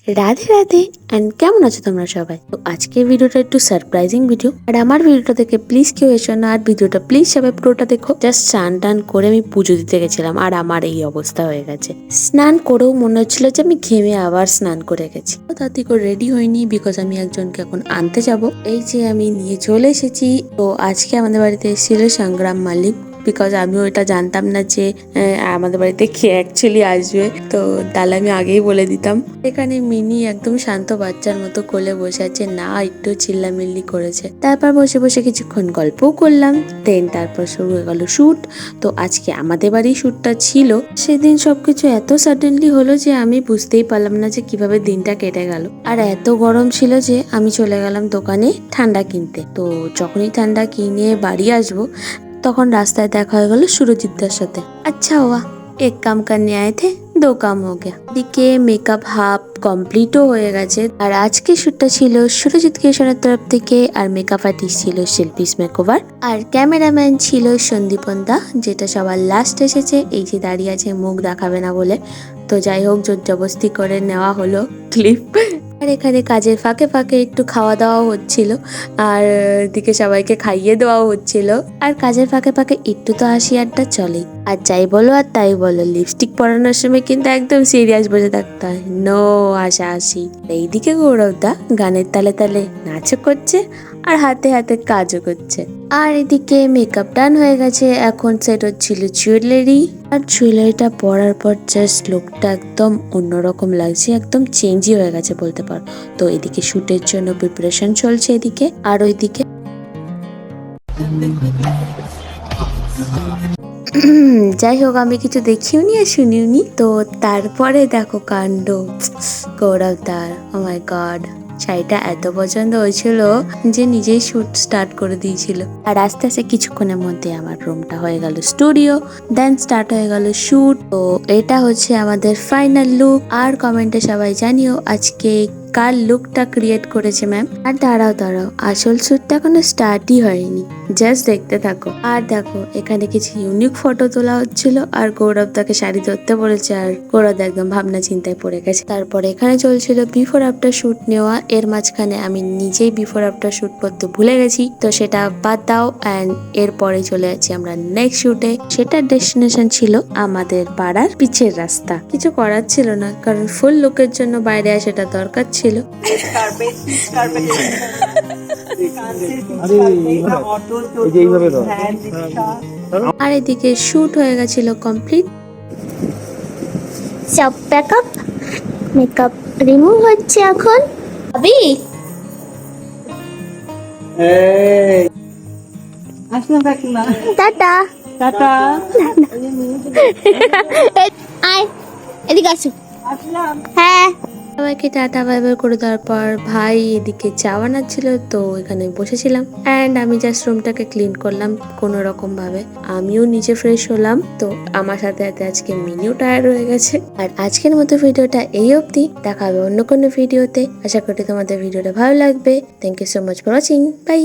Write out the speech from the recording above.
Radhe Radhe and কেমন আছো তোমরা সবাই? তো আজকের ভিডিওটা একটু সারপ্রাইজিং ভিডিও। আর আমার ভিডিওটা দেখে প্লিজ কেউ এসো না, আর ভিডিওটা প্লিজ সবাই পুরোটা দেখো। জাস্ট স্নান টান করে আমি পুজো দিতে গেছিলাম আর আমার এই অবস্থা হয়ে গেছে। স্নান করেও মনে হচ্ছিল যে আমি ঘেমে আবার স্নান করে গেছি। তাড়াতাড়ি করে রেডি হইনি বিকজ আমি একজনকে এখন আনতে যাব। এই যে আমি নিয়ে চলে এসেছি। তো আজকে আমাদের বাড়িতে এসেছিল সংগ্রাম মালিক, বিকজ আমিও এটা জানতাম না যে আমাদের বাড়িতে কে অ্যাকচুয়ালি আসবে। তো তাহলে আমি আগেই বলে দিতাম। এখানে মিনি একদম শান্ত বাচ্চার মতো কোলে বসে আছে, না একটু চিল্লামিল্লি করেছে। তারপর বসে বসে কিছুক্ষণ গল্পও করলাম। দেন তারপর শুরু হয়ে গেল শুট। তো আজকে আমাদের বাড়ি শুটটা ছিল। সেদিন সবকিছু এত সাডেনলি হলো যে আমি বুঝতেই পারলাম না যে কিভাবে দিনটা কেটে গেল। আর এত গরম ছিল যে আমি চলে গেলাম দোকানে ঠান্ডা কিনতে। তো যখনই ঠান্ডা কিনে বাড়ি আসবো তখন রাস্তায় দেখা হয়ে গেল সুরজিৎদার সাথে। আচ্ছা হুয়া, এক কাম করনে আয়ে থে, দো কাম হো গয়া। এদিকে মেকআপ হাফ কমপ্লিটও হয়ে গেছে। আর আজকে শুটটা ছিল সুরজিৎ কিশোরের তরফ থেকে, আর মেকআপ আর্টিস্ট ছিল শিল্পীস মেকওভার, আর ক্যামেরাম্যান ছিল সন্দীপন দা, যেটা সবার লাস্ট এসেছে। এই যে দাঁড়িয়ে আছে মুখ দেখাবে না বলে, তো যাই হোক জোর জবস্তি করে নেওয়া হলো ক্লিপ। আর এখানে কাজের ফাঁকে ফাঁকে একটু খাওয়া দাওয়া হচ্ছিল, আর দিকে সবাইকে খাইয়ে দেওয়াও হচ্ছিল। আর কাজের ফাঁকে ফাঁকে একটু তো হাসি আড্ডা চলেই। আর যাই বলো আর তাই বলো, লিপস্টিক পরানোর সময় কিন্তু একদম সিরিয়াস বসে থাকতে হয়, নো হাসাহাসি। এইদিকে গৌরবদা গানের তালে তালে নাচও করছে আর হাতে হাতে কাজও করছে। আর এদিকে মেকআপ ডান হয়ে গেছে, এখন সেট হচ্ছিল জুয়েলারি। আর জুয়েলারিটা পরার পর জাস্ট লুকটা একদম অন্যরকম লাগছে, একদম চেঞ্জই হয়ে গেছে বলতে পারো। তো এদিকে শুটের জন্য প্রিপারেশন চলছে এদিকে, আর ওইদিকে যাই হোক আমি কিছু দেখিও নি আর শুনিও নি। তো তারপরে দেখো কাণ্ড গৌরবদার, ও মাই গড, শাড়িটা এত পছন্দ হয়েছিল যে নিজেই শুট স্টার্ট করে দিয়েছিল। আর আস্তে আস্তে কিছুক্ষণের মধ্যে আমার রুমটা হয়ে গেল স্টুডিও, দেন স্টার্ট হয়ে গেল শুট। তো এটা হচ্ছে আমাদের ফাইনাল লুক। আর কমেন্টে সবাই জানিও আজকে কার লুকটা ক্রিয়েট করেছে ম্যাম। আর দাঁড়াও আসল শুটটা এখনো স্টার্টই হয়নি, জাস্ট দেখতে থাকো। আর দেখো এখানে কিছু ইউনিক ফটো তোলা হচ্ছিল, আর গৌরব তাকে শাড়ি ধরতে বলেছে, আর গৌরব একদম ভাবনা চিন্তায় পড়ে গেছে। তারপরে এখানে চলছিল বিফোর আফটার শুট নেওয়া। এর মাঝখানে আমি নিজেই বিফোর আফটার শুট করতে ভুলে গেছি, তো সেটা বাদ দাও। অ্যান্ড এরপরে চলে যাচ্ছি আমরা নেক্সট শুটে। সেটার ডেস্টিনেশন ছিল আমাদের পাড়ার পিচের রাস্তা। কিছু করার ছিল না, কারণ ফুল লুকের জন্য বাইরে আসাটা দরকার ছিল। আর এদিকে শুট হয়ে গেছিল কমপ্লিট। সব প্যাকআপ মেকআপ রিমুভ হচ্ছে এখন। আবি টাটা টাটা। আয় এদিকে আসো। হ্যাঁ সবাইকে টাটা বাই বাই করে দেওয়ার পর ভাই এদিকে চা বানাচ্ছিল, তো এখানে বসেছিলাম। অ্যান্ড আমি জাস্ট রুমটাকে ক্লিন করলাম কোনো রকম ভাবে। আমিও নিজে ফ্রেশ হলাম। তো আমার সাথে সাথে আজকে মিনিও টায়ার্ড হয়ে গেছে। আর আজকের মতো ভিডিওটা এই অবধি, দেখা হবে অন্য কোনো ভিডিওতে। আশা করি তোমাদের ভিডিওটা ভালো লাগবে। Thank you so much for watching, by.